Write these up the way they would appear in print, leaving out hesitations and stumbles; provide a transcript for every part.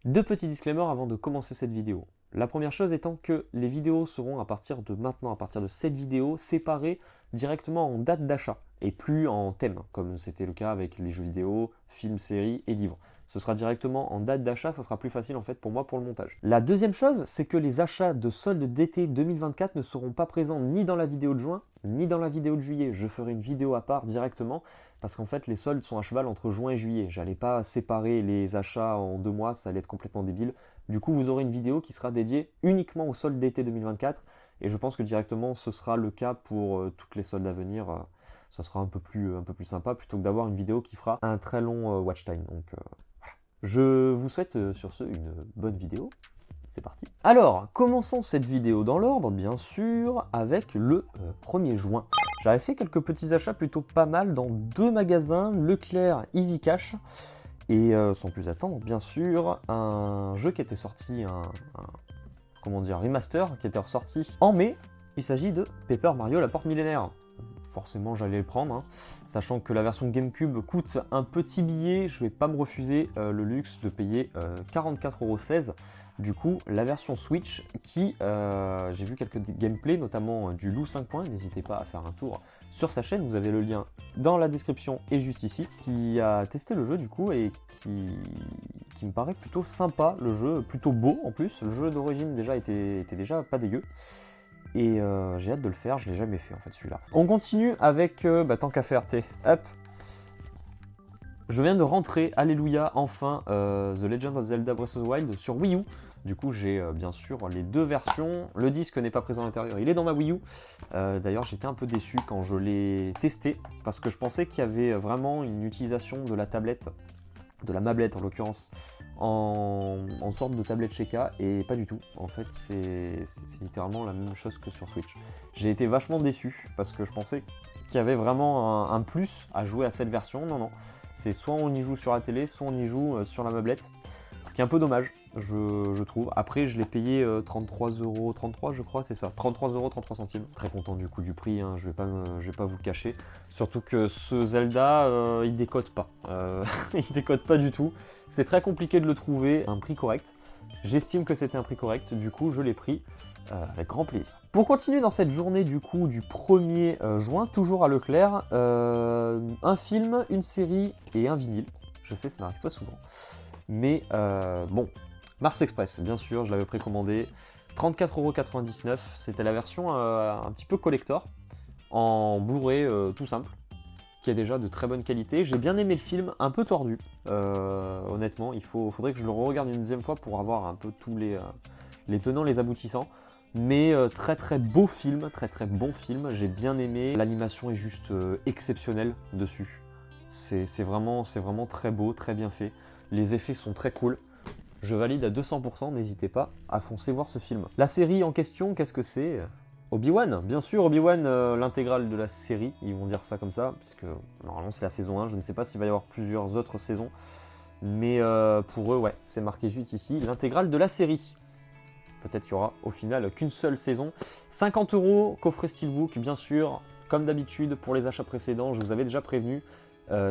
Deux petits disclaimers avant de commencer cette vidéo. La première chose étant que les vidéos seront à partir de maintenant, à partir de cette vidéo, séparées directement en date d'achat et plus en thème, comme c'était le cas avec les jeux vidéo, films, séries et livres. Ce sera directement en date d'achat, ça sera plus facile en fait pour moi pour le montage. La deuxième chose, c'est que les achats de soldes d'été 2024 ne seront pas présents ni dans la vidéo de juin, ni dans la vidéo de juillet. Je ferai une vidéo à part directement parce qu'en fait les soldes sont à cheval entre juin et juillet. J'allais pas séparer les achats en 2 mois, ça allait être complètement débile. Du coup, vous aurez une vidéo qui sera dédiée uniquement aux soldes d'été 2024 et je pense que directement ce sera le cas pour toutes les soldes à venir. Ça sera un peu plus sympa plutôt que d'avoir une vidéo qui fera un très long watch time. Donc voilà. Je vous souhaite sur ce une bonne vidéo. C'est parti. Alors, commençons cette vidéo dans l'ordre, bien sûr, avec le 1er juin. J'avais fait quelques petits achats plutôt pas mal dans 2 magasins, Leclerc, Easy Cash. Et sans plus attendre, bien sûr, un jeu qui était sorti, comment dire, remaster, qui était ressorti en mai. Il s'agit de Paper Mario La Porte Millénaire. Forcément, j'allais le prendre, hein. Sachant que la version GameCube coûte un petit billet, je vais pas me refuser le luxe de payer 44,16 €. Du coup, la version Switch qui, j'ai vu quelques gameplays, notamment du Loup 5 points, n'hésitez pas à faire un tour sur sa chaîne, vous avez le lien dans la description et juste ici, qui a testé le jeu du coup et qui me paraît plutôt sympa, le jeu, plutôt beau en plus, le jeu d'origine déjà était déjà pas dégueu. Et j'ai hâte de le faire, je l'ai jamais fait en fait celui-là. On continue avec, tant qu'à faire, hop. Je viens de rentrer, alléluia, enfin, The Legend of Zelda Breath of the Wild sur Wii U. Du coup, j'ai bien sûr les 2 versions. Le disque n'est pas présent à l'intérieur, il est dans ma Wii U. D'ailleurs, j'étais un peu déçu quand je l'ai testé, parce que je pensais qu'il y avait vraiment une utilisation de la tablette, de la mablette en l'occurrence, en sorte de tablette Sheikah, et pas du tout. En fait, c'est littéralement la même chose que sur Switch. J'ai été vachement déçu, parce que je pensais qu'il y avait vraiment un plus à jouer à cette version. Non, non. C'est soit on y joue sur la télé, soit on y joue sur la mablette. Ce qui est un peu dommage, je trouve. Après, je l'ai payé 33,33 €, je crois, c'est ça. 33,33 €. Très content du coup du prix, hein, je vais pas vous le cacher. Surtout que ce Zelda, il décode pas. Il décode pas du tout. C'est très compliqué de le trouver à un prix correct. J'estime que c'était un prix correct, du coup je l'ai pris avec grand plaisir. Pour continuer dans cette journée du coup du 1er juin, toujours à Leclerc, un film, une série et un vinyle. Je sais, ça n'arrive pas souvent. Mais bon, Mars Express, bien sûr, je l'avais précommandé. 34,99 €, c'était la version un petit peu collector, en Blu-ray tout simple, qui est déjà de très bonne qualité. J'ai bien aimé le film, un peu tordu, honnêtement. Faudrait que je le re-regarde une deuxième fois pour avoir un peu tous les tenants, les aboutissants. Mais très très beau film, très très bon film, j'ai bien aimé. L'animation est juste exceptionnelle dessus. C'est vraiment très beau, très bien fait. Les effets sont très cool. Je valide à 200%, n'hésitez pas à foncer voir ce film. La série en question, qu'est-ce que c'est? Obi-Wan, bien sûr, Obi-Wan, l'intégrale de la série, ils vont dire ça comme ça, puisque normalement c'est la saison 1, je ne sais pas s'il va y avoir plusieurs autres saisons, mais pour eux, ouais, c'est marqué juste ici, l'intégrale de la série. Peut-être qu'il y aura au final qu'une seule saison. 50 €, coffret Steelbook, bien sûr, comme d'habitude pour les achats précédents, je vous avais déjà prévenu,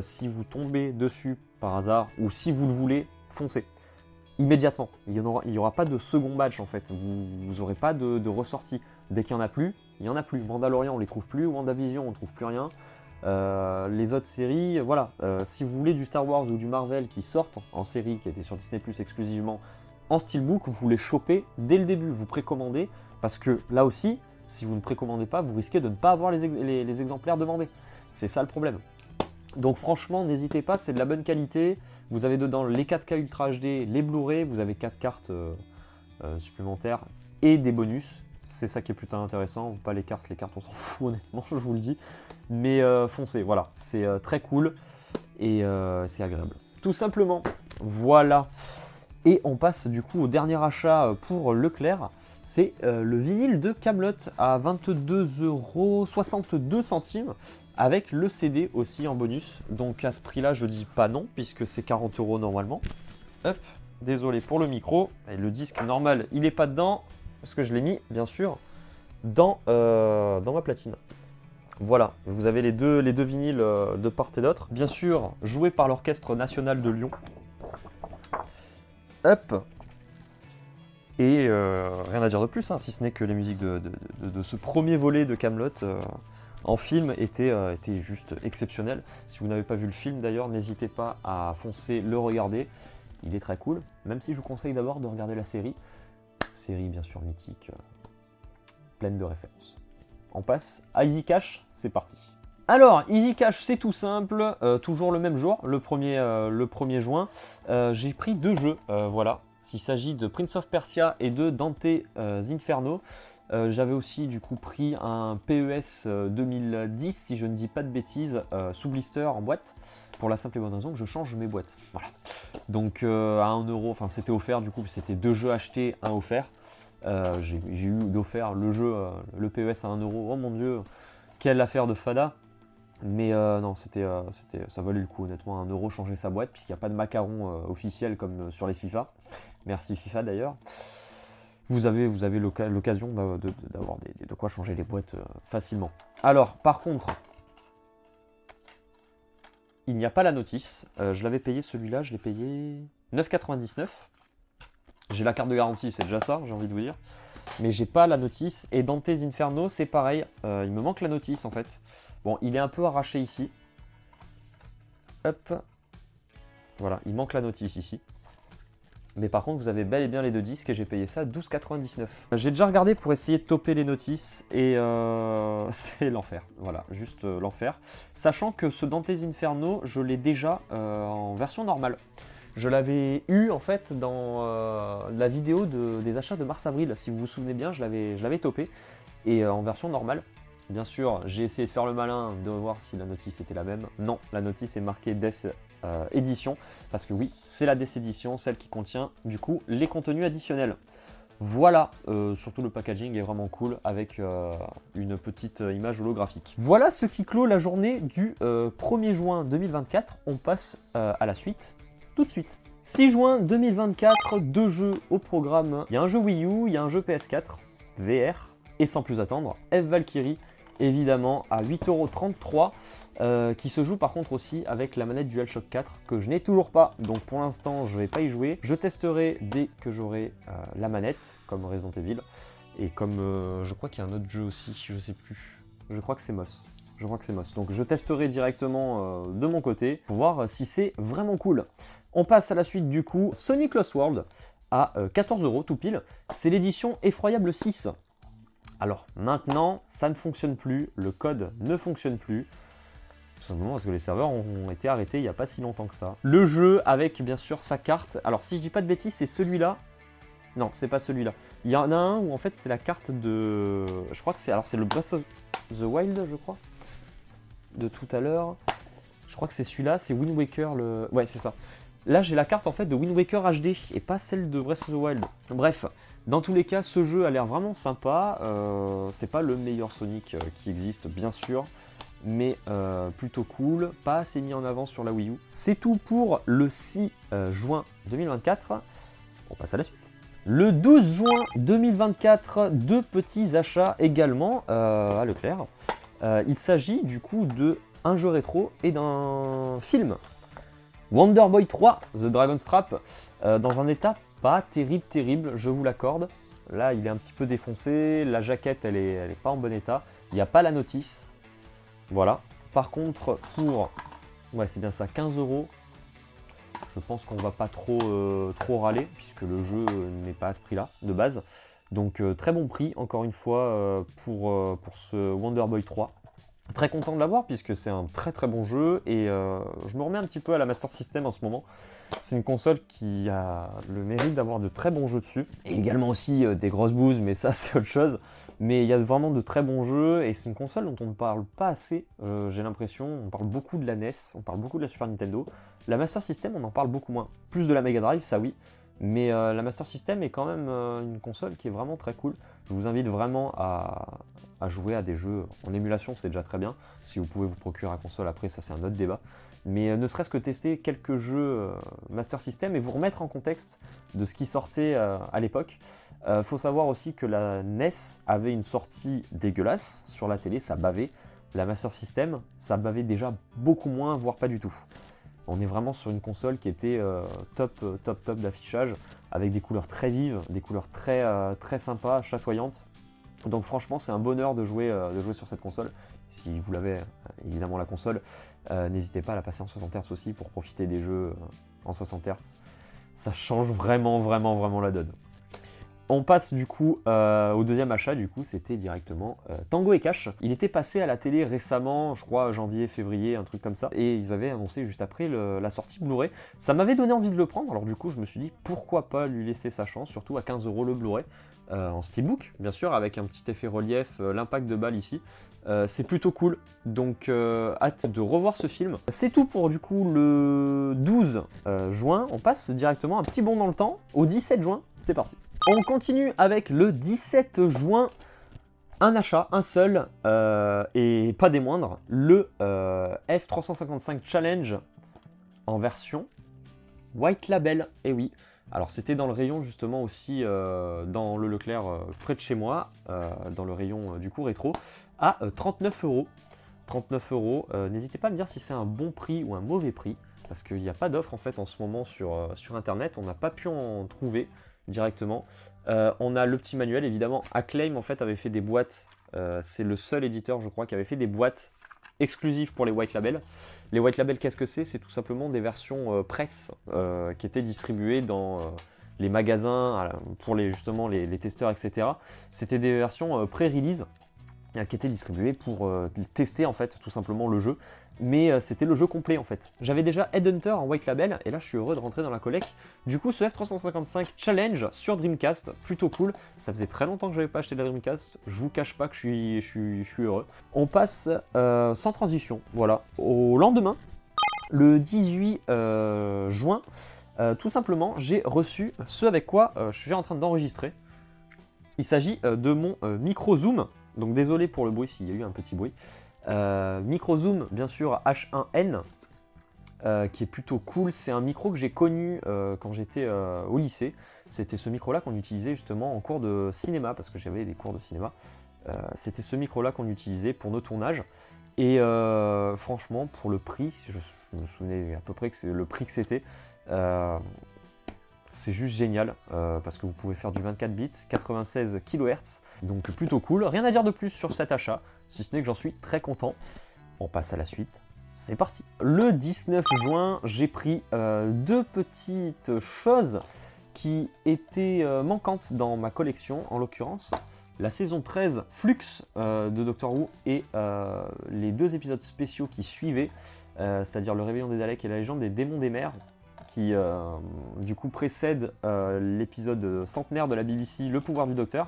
si vous tombez dessus par hasard, ou si vous le voulez, foncez. Immédiatement. Il n'y aura pas de second batch en fait, vous n'aurez pas de ressortie. Dès qu'il n'y en a plus, il n'y en a plus. Mandalorian, on les trouve plus, WandaVision, on ne trouve plus rien. Les autres séries, voilà. Si vous voulez du Star Wars ou du Marvel qui sortent en série, qui était sur Disney Plus exclusivement, en steelbook, vous les chopez dès le début, vous précommandez, parce que là aussi, si vous ne précommandez pas, vous risquez de ne pas avoir les exemplaires demandés. C'est ça le problème. Donc franchement, n'hésitez pas, c'est de la bonne qualité. Vous avez dedans les 4K Ultra HD, les Blu-ray, vous avez 4 cartes supplémentaires et des bonus. C'est ça qui est plutôt intéressant, pas les cartes on s'en fout honnêtement, je vous le dis. Mais foncez, voilà, c'est très cool et c'est agréable. Tout simplement, voilà. Et on passe du coup au dernier achat pour Leclerc. C'est le vinyle de Kaamelott à 22,62 € avec le CD aussi en bonus. Donc à ce prix-là, je dis pas non puisque c'est 40 € normalement. Hop, désolé pour le micro. Et le disque normal, il n'est pas dedans parce que je l'ai mis bien sûr dans ma platine. Voilà, vous avez les deux vinyles de part et d'autre. Bien sûr, joués par l'Orchestre National de Lyon. Hop. Et rien à dire de plus, hein, si ce n'est que les musiques de ce premier volet de Kaamelott en film étaient juste exceptionnelles. Si vous n'avez pas vu le film d'ailleurs, n'hésitez pas à foncer le regarder. Il est très cool, même si je vous conseille d'abord de regarder la série. Série bien sûr mythique, pleine de références. On passe à Easy Cash, c'est parti. Alors, Easy Cash, c'est tout simple, toujours le même jour, le 1er juin. J'ai pris 2 jeux, voilà. S'il s'agit de Prince of Persia et de Dante's Inferno. J'avais aussi du coup pris un PES 2010, si je ne dis pas de bêtises, sous blister en boîte, pour la simple et bonne raison que je change mes boîtes. Voilà. Donc à 1 €, enfin c'était offert du coup, c'était 2 jeux achetés, 1 offert. J'ai eu d'offert le jeu, le PES à 1 €. Oh mon dieu, quelle affaire de fada. Mais non, ça valait le coup honnêtement, 1 € changer sa boîte, puisqu'il n'y a pas de macaron officiel comme sur les FIFA. Merci FIFA d'ailleurs. Vous avez l'occasion d'avoir de quoi changer les boîtes facilement. Alors, par contre, il n'y a pas la notice. Je l'avais payé celui-là, je l'ai payé 9,99 €. J'ai la carte de garantie, c'est déjà ça, j'ai envie de vous dire. Mais j'ai pas la notice. Et Dante's Inferno, c'est pareil. Il me manque la notice en fait. Bon, il est un peu arraché ici. Hop. Voilà, il manque la notice ici. Mais par contre, vous avez bel et bien les 2 disques et j'ai payé ça 12,99 €. J'ai déjà regardé pour essayer de toper les notices et c'est l'enfer. Voilà, juste l'enfer. Sachant que ce Dante's Inferno, je l'ai déjà en version normale. Je l'avais eu en fait dans la vidéo des achats de mars-avril. Si vous vous souvenez bien, je l'avais topé et en version normale. Bien sûr, j'ai essayé de faire le malin, de voir si la notice était la même. Non, la notice est marquée Death Edition, parce que oui, c'est la Death Edition, celle qui contient du coup les contenus additionnels. Voilà, surtout le packaging est vraiment cool avec une petite image holographique. Voilà ce qui clôt la journée du 1er juin 2024. On passe à la suite tout de suite. 6 juin 2024, 2 jeux au programme. Il y a un jeu Wii U, il y a un jeu PS4, VR, et sans plus attendre, F-Valkyrie, évidemment, à 8,33 €, qui se joue par contre aussi avec la manette DualShock 4, que je n'ai toujours pas, donc pour l'instant je ne vais pas y jouer. Je testerai dès que j'aurai la manette, comme Resident Evil, et comme je crois qu'il y a un autre jeu aussi, je sais plus. Je crois que c'est Moss. Donc je testerai directement de mon côté pour voir si c'est vraiment cool. On passe à la suite du coup, Sonic Lost World à 14 € tout pile. C'est l'édition Effroyable 6. Alors maintenant, ça ne fonctionne plus, le code ne fonctionne plus. Tout simplement parce que les serveurs ont été arrêtés il n'y a pas si longtemps que ça. Le jeu avec bien sûr sa carte. Alors si je dis pas de bêtises, c'est celui-là. Non, c'est pas celui-là. Il y en a un où en fait c'est la carte de... Je crois que c'est... Alors c'est le Breath of the Wild, je crois. De tout à l'heure. Je crois que c'est celui-là, c'est Wind Waker le... Ouais, c'est ça. Là, j'ai la carte en fait de Wind Waker HD et pas celle de Breath of the Wild. Bref, dans tous les cas, ce jeu a l'air vraiment sympa. C'est pas le meilleur Sonic qui existe, bien sûr, mais plutôt cool. Pas assez mis en avant sur la Wii U. C'est tout pour le 6 juin 2024. On passe à la suite. Le 12 juin 2024, 2 petits achats également à Leclerc. Il s'agit du coup de un jeu rétro et d'un film. Wonder Boy 3, The Dragon's Trap, dans un état pas terrible, je vous l'accorde. Là, il est un petit peu défoncé, la jaquette, elle est pas en bon état. Il n'y a pas la notice. Voilà. Par contre, pour... Ouais, c'est bien ça, 15 €. Je pense qu'on va pas trop râler, puisque le jeu n'est pas à ce prix-là, de base. Donc, très bon prix, encore une fois, pour ce Wonder Boy 3. Très content de l'avoir puisque c'est un très bon jeu et je me remets un petit peu à la Master System en ce moment. C'est une console qui a le mérite d'avoir de très bons jeux dessus. Et également aussi des grosses bouses, mais ça c'est autre chose. Mais il y a vraiment de très bons jeux et c'est une console dont on ne parle pas assez, j'ai l'impression. On parle beaucoup de la NES, on parle beaucoup de la Super Nintendo. La Master System, on en parle beaucoup moins. Plus de la Mega Drive, ça oui. Mais la Master System est quand même une console qui est vraiment très cool. Je vous invite vraiment à jouer à des jeux en émulation, c'est déjà très bien. Si vous pouvez vous procurer la console après, ça c'est un autre débat. Mais ne serait-ce que tester quelques jeux Master System et vous remettre en contexte de ce qui sortait à l'époque. Faut savoir aussi que la NES avait une sortie dégueulasse sur la télé, ça bavait. La Master System, ça bavait déjà beaucoup moins, voire pas du tout. On est vraiment sur une console qui était top d'affichage, avec des couleurs très vives, des couleurs très sympas, chatoyantes. Donc franchement, c'est un bonheur de jouer sur cette console. Si vous l'avez, évidemment, la console, n'hésitez pas à la passer en 60 Hz aussi pour profiter des jeux en 60 Hz. Ça change vraiment la donne. On passe du coup au deuxième achat, du coup c'était directement Tango et Cash. Il était passé à la télé récemment, je crois janvier, février, un truc comme ça, et ils avaient annoncé juste après la sortie Blu-ray. Ça m'avait donné envie de le prendre, alors du coup je me suis dit pourquoi pas lui laisser sa chance, surtout à 15 € le Blu-ray, en steelbook bien sûr, avec un petit effet relief, l'impact de balle ici. C'est plutôt cool, donc hâte de revoir ce film. C'est tout pour du coup le 12 juin, on passe directement un petit bond dans le temps, au 17 juin, c'est parti. On continue avec le 17 juin, un achat, un seul, et pas des moindres, le F355 Challenge en version White Label, et oui. Alors c'était dans le rayon justement aussi, dans le Leclerc près de chez moi, dans le rayon du coup rétro, à 39 €. 39 €, n'hésitez pas à me dire si c'est un bon prix ou un mauvais prix, parce qu'il n'y a pas d'offre en fait en ce moment sur internet, on n'a pas pu en trouver directement. On a le petit manuel, évidemment. Acclaim en fait avait fait des boîtes, c'est le seul éditeur je crois qui avait fait des boîtes exclusives pour les white labels. Les white labels, qu'est-ce que c'est? C'est tout simplement des versions presse qui étaient distribuées dans les magasins pour justement les testeurs, etc. C'était des versions pré-release qui étaient distribuées pour tester en fait tout simplement le jeu. Mais c'était le jeu complet en fait. J'avais déjà Headhunter en white label et là je suis heureux de rentrer dans la collecte. Du coup ce F355 Challenge sur Dreamcast, plutôt cool. Ça faisait très longtemps que j'avais pas acheté de la Dreamcast, je vous cache pas que je suis heureux. On passe sans transition, voilà, au lendemain, le 18 juin, tout simplement j'ai reçu ce avec quoi je suis en train d'enregistrer. Il s'agit de mon micro zoom, donc désolé pour le bruit s'il y a eu un petit bruit. Micro zoom bien sûr H1N qui est plutôt cool, c'est un micro que j'ai connu quand j'étais au lycée. C'était ce micro là qu'on utilisait justement en cours de cinéma, parce que j'avais des cours de cinéma. C'était ce micro là qu'on utilisait pour nos tournages, et franchement pour le prix, si je me souvenais à peu près que c'est le prix que c'était, c'est juste génial, parce que vous pouvez faire du 24 bits, 96 kHz, donc plutôt cool. Rien à dire de plus sur cet achat, si ce n'est que j'en suis très content. On passe à la suite, c'est parti. Le 19 juin, j'ai pris deux petites choses qui étaient manquantes dans ma collection, en l'occurrence la saison 13 Flux de Doctor Who et les deux épisodes spéciaux qui suivaient, c'est-à-dire le réveillon des Daleks et la légende des démons des mers, qui du coup précède l'épisode centenaire de la BBC, Le pouvoir du Docteur.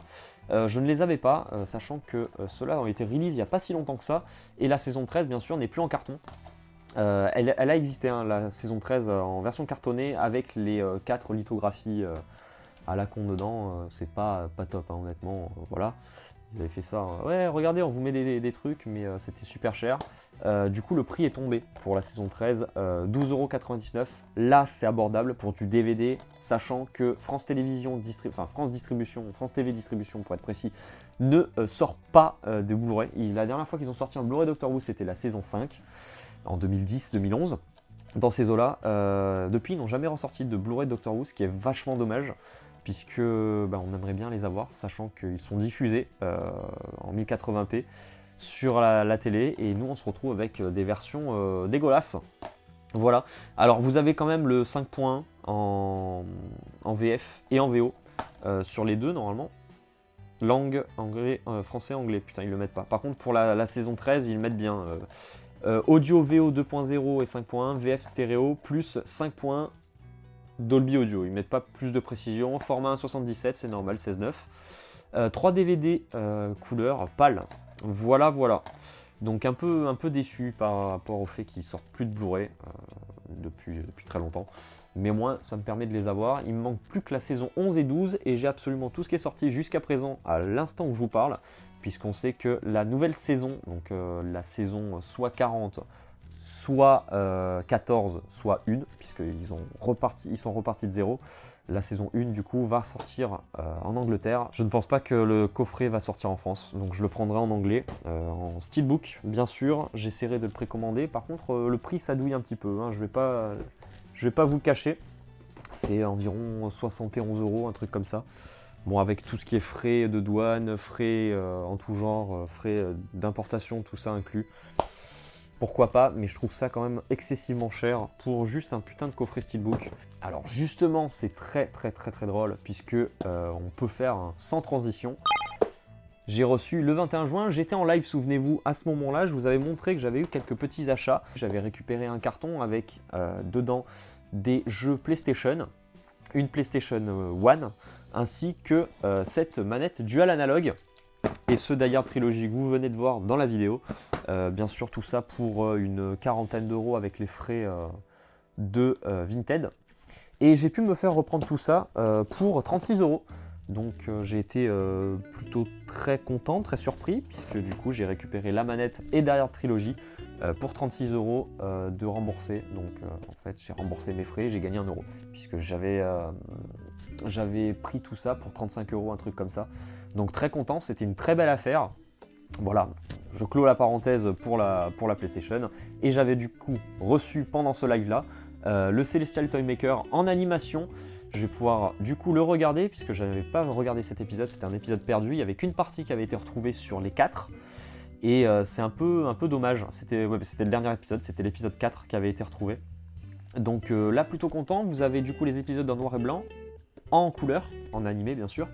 Je ne les avais pas, sachant que ceux-là ont été release il n'y a pas si longtemps que ça, et la saison 13 bien sûr n'est plus en carton. Elle a existé, hein, la saison 13 en version cartonnée, avec les 4 lithographies à la con dedans, c'est pas top, hein, honnêtement, voilà. Ils avaient fait ça, ouais regardez on vous met des trucs, mais c'était super cher. Du coup le prix est tombé pour la saison 13, 12,99 €. Là c'est abordable pour du DVD, sachant que France Télévisions, France TV Distribution pour être précis, ne sort pas de Blu-ray. La dernière fois qu'ils ont sorti un Blu-ray Doctor Who, c'était la saison 5, en 2010-2011. Dans ces eaux-là, depuis ils n'ont jamais ressorti de Blu-ray Doctor Who, ce qui est vachement dommage, puisque on aimerait bien les avoir, sachant qu'ils sont diffusés en 1080p sur la télé, et nous on se retrouve avec des versions dégueulasses. Voilà, alors vous avez quand même le 5.1 en VF et en VO sur les deux normalement. Langue, anglais, français, anglais, putain ils le mettent pas. Par contre pour la saison 13 ils le mettent bien. Audio VO 2.0 et 5.1, VF stéréo plus 5.1 Dolby Audio, ils mettent pas plus de précision, format 1.77, c'est normal, 16.9. 3 DVD couleur pâle, voilà. Donc un peu déçu par rapport au fait qu'ils sortent plus de Blu-ray depuis très longtemps. mais moi ça me permet de les avoir. Il me manque plus que la saison 11 et 12 et j'ai absolument tout ce qui est sorti jusqu'à présent à l'instant où je vous parle, puisqu'on sait que la nouvelle saison, donc la saison soit 40, soit 14, soit 1, puisqu'ils sont repartis de zéro. La saison 1 du coup va sortir en Angleterre. Je ne pense pas que le coffret va sortir en France, donc je le prendrai en anglais, en steelbook bien sûr. J'essaierai de le précommander. Par contre le prix ça douille un petit peu, hein. Je vais pas vous le cacher. C'est environ 71 €, un truc comme ça. Bon, avec tout ce qui est frais de douane, frais en tout genre, frais d'importation, tout ça inclus. Pourquoi pas, mais je trouve ça quand même excessivement cher pour juste un putain de coffret steelbook. Alors justement, c'est très drôle, puisque on peut faire sans transition. J'ai reçu le 21 juin, j'étais en live, souvenez-vous, à ce moment-là, je vous avais montré que j'avais eu quelques petits achats. J'avais récupéré un carton avec dedans des jeux PlayStation, une PlayStation One, ainsi que cette manette Dual Analog, et ce Die Hard Trilogy que vous venez de voir dans la vidéo. Bien sûr, tout ça pour une quarantaine d'euros avec les frais de Vinted. Et j'ai pu me faire reprendre tout ça pour 36 €. Donc j'ai été plutôt très content, très surpris, puisque du coup j'ai récupéré la manette et Die Hard Trilogy pour 36 € de rembourser. Donc en fait j'ai remboursé mes frais, j'ai gagné 1 €, puisque j'avais pris tout ça pour 35 €, un truc comme ça. Donc très content, c'était une très belle affaire. Voilà, je clôt la parenthèse pour la PlayStation. Et j'avais du coup reçu pendant ce live là le Celestial Toymaker en animation. Je vais pouvoir du coup le regarder, puisque je n'avais pas regardé cet épisode, c'était un épisode perdu. Il n'y avait qu'une partie qui avait été retrouvée sur les 4. Et c'est un peu dommage, c'était le dernier épisode, c'était l'épisode 4 qui avait été retrouvé. Donc là plutôt content, vous avez du coup les épisodes en noir et blanc, en couleur, en animé bien sûr.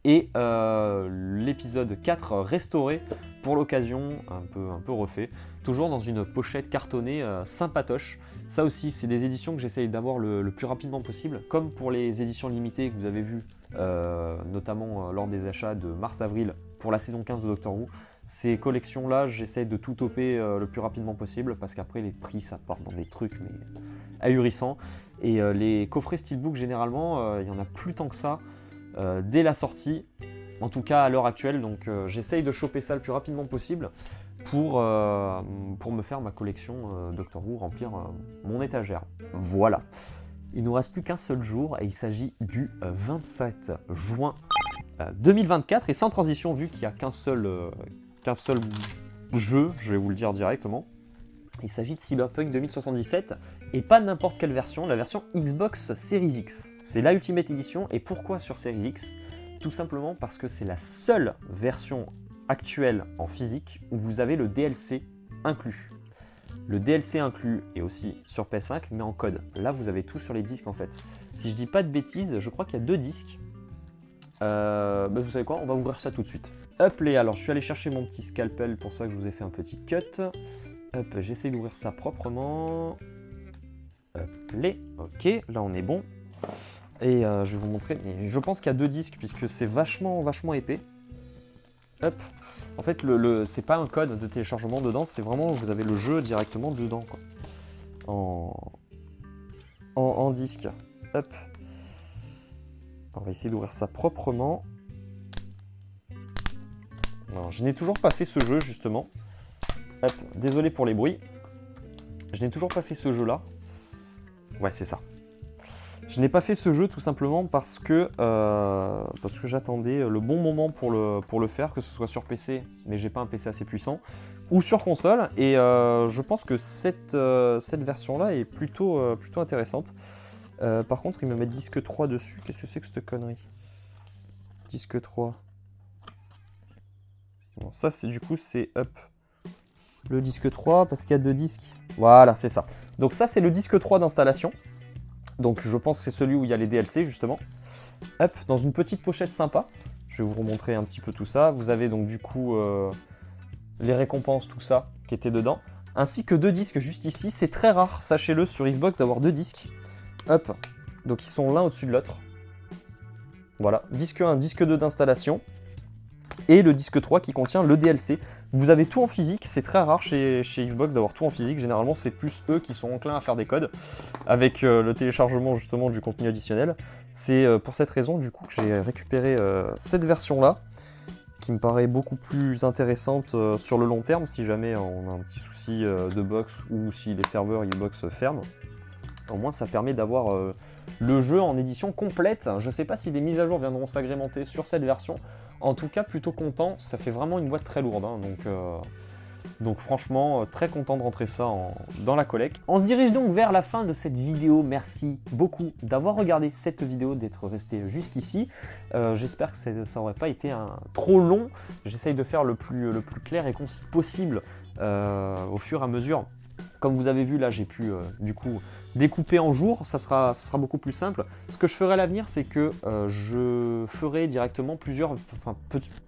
Et l'épisode 4 restauré pour l'occasion, un peu refait, toujours dans une pochette cartonnée sympatoche. Ça aussi, c'est des éditions que j'essaye d'avoir le plus rapidement possible, comme pour les éditions limitées que vous avez vues, notamment lors des achats de mars-avril pour la saison 15 de Doctor Who. Ces collections-là, j'essaye de tout toper le plus rapidement possible, parce qu'après les prix, ça part dans des trucs mais ahurissants. Et les coffrets steelbook, généralement, il n'y en a plus tant que ça. Dès la sortie, en tout cas à l'heure actuelle, donc j'essaye de choper ça le plus rapidement possible pour me faire ma collection Doctor Who, remplir mon étagère. Voilà, il nous reste plus qu'un seul jour et il s'agit du 27 juin 2024, et sans transition, vu qu'il n'y a qu'un seul jeu, je vais vous le dire directement. Il s'agit de Cyberpunk 2077, et pas n'importe quelle version, la version Xbox Series X. C'est la Ultimate Edition, et pourquoi sur Series X? Tout simplement parce que c'est la seule version actuelle en physique où vous avez le DLC inclus. Le DLC inclus est aussi sur PS5, mais en code. Là, vous avez tout sur les disques en fait. Si je dis pas de bêtises, je crois qu'il y a 2 disques. Vous savez quoi, on va ouvrir ça tout de suite. Hop les, alors je suis allé chercher mon petit scalpel, pour ça que je vous ai fait un petit cut. Hop, j'essaie d'ouvrir ça proprement. Hop les, ok, là on est bon. Et je vais vous montrer, je pense qu'il y a 2 disques puisque c'est vachement épais. Hop, en fait c'est pas un code de téléchargement dedans, c'est vraiment, vous avez le jeu directement dedans quoi. En disque. Hop. On va essayer d'ouvrir ça proprement. Non, je n'ai toujours pas fait ce jeu justement. Hop, désolé pour les bruits. Je n'ai toujours pas fait ce jeu là. Ouais, c'est ça. Je n'ai pas fait ce jeu tout simplement parce que j'attendais le bon moment pour le faire, que ce soit sur PC, mais j'ai pas un PC assez puissant, ou sur console. Et je pense que cette version là est plutôt intéressante. Par contre, ils me mettent disque 3 dessus. Qu'est-ce que c'est que cette connerie? Disque 3. Bon, ça, c'est du coup, c'est hop. Le disque 3, parce qu'il y a 2 disques. Voilà, c'est ça. Donc ça, c'est le disque 3 d'installation. Donc je pense que c'est celui où il y a les DLC, justement. Hop, dans une petite pochette sympa. Je vais vous remontrer un petit peu tout ça. Vous avez donc du coup les récompenses, tout ça, qui était dedans. Ainsi que 2 disques juste ici. C'est très rare, sachez-le, sur Xbox, d'avoir 2 disques. Hop, donc ils sont l'un au-dessus de l'autre. Voilà, disque 1, disque 2 d'installation. et le disque 3 qui contient le DLC. Vous avez tout en physique, c'est très rare chez Xbox d'avoir tout en physique, généralement c'est plus eux qui sont enclins à faire des codes avec le téléchargement justement du contenu additionnel. C'est pour cette raison du coup que j'ai récupéré cette version-là, qui me paraît beaucoup plus intéressante sur le long terme si jamais on a un petit souci de box ou si les serveurs Xbox ferment. Au moins ça permet d'avoir le jeu en édition complète. Je ne sais pas si des mises à jour viendront s'agrémenter sur cette version. En tout cas, plutôt content. Ça fait vraiment une boîte très lourde. Hein, donc franchement, très content de rentrer ça dans la collecte. On se dirige donc vers la fin de cette vidéo. Merci beaucoup d'avoir regardé cette vidéo, d'être resté jusqu'ici. J'espère que ça n'aurait pas été trop long. J'essaye de faire le plus clair et concis possible au fur et à mesure. Comme vous avez vu, là, j'ai pu du coup découper en jours, ça sera beaucoup plus simple. Ce que je ferai à l'avenir, c'est que je ferai directement plusieurs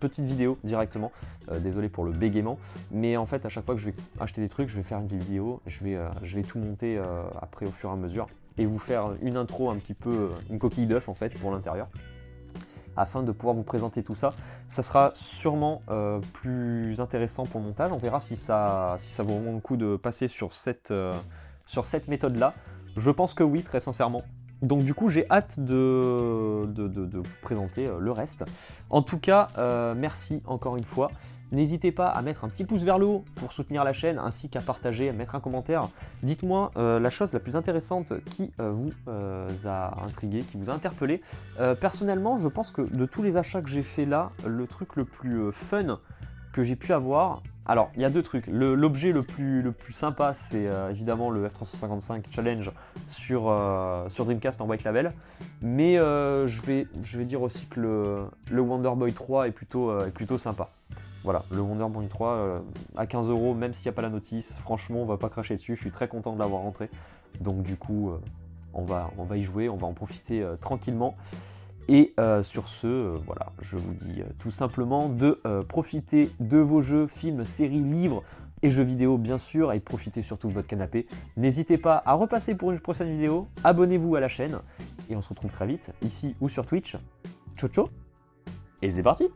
petites vidéos directement. Désolé pour le bégaiement, mais en fait, à chaque fois que je vais acheter des trucs, je vais faire une vidéo, je vais tout monter après au fur et à mesure et vous faire une intro un petit peu, une coquille d'œuf en fait pour l'intérieur, afin de pouvoir vous présenter tout ça. Ça sera sûrement plus intéressant pour le montage. On verra si ça vaut vraiment le coup de passer sur cette méthode-là. Je pense que oui, très sincèrement. Donc du coup, j'ai hâte de vous présenter le reste. En tout cas, merci encore une fois. N'hésitez pas à mettre un petit pouce vers le haut pour soutenir la chaîne, ainsi qu'à partager, à mettre un commentaire. Dites-moi la chose la plus intéressante qui vous a intrigué, qui vous a interpellé. Personnellement, je pense que de tous les achats que j'ai fait là, le truc le plus fun que j'ai pu avoir... Alors, il y a deux trucs. L'objet le plus sympa, c'est évidemment le F355 Challenge sur Dreamcast en White Label. Mais je vais dire aussi que le Wonder Boy 3 est plutôt sympa. Voilà, le Wonder Boy 3 à 15 €, même s'il n'y a pas la notice, franchement, on va pas cracher dessus. Je suis très content de l'avoir rentré. Donc du coup, on va y jouer, on va en profiter tranquillement. Et sur ce, voilà, je vous dis tout simplement de profiter de vos jeux, films, séries, livres et jeux vidéo bien sûr, et de profiter surtout de votre canapé. N'hésitez pas à repasser pour une prochaine vidéo, abonnez-vous à la chaîne, et on se retrouve très vite, ici ou sur Twitch. Ciao ciao, et c'est parti!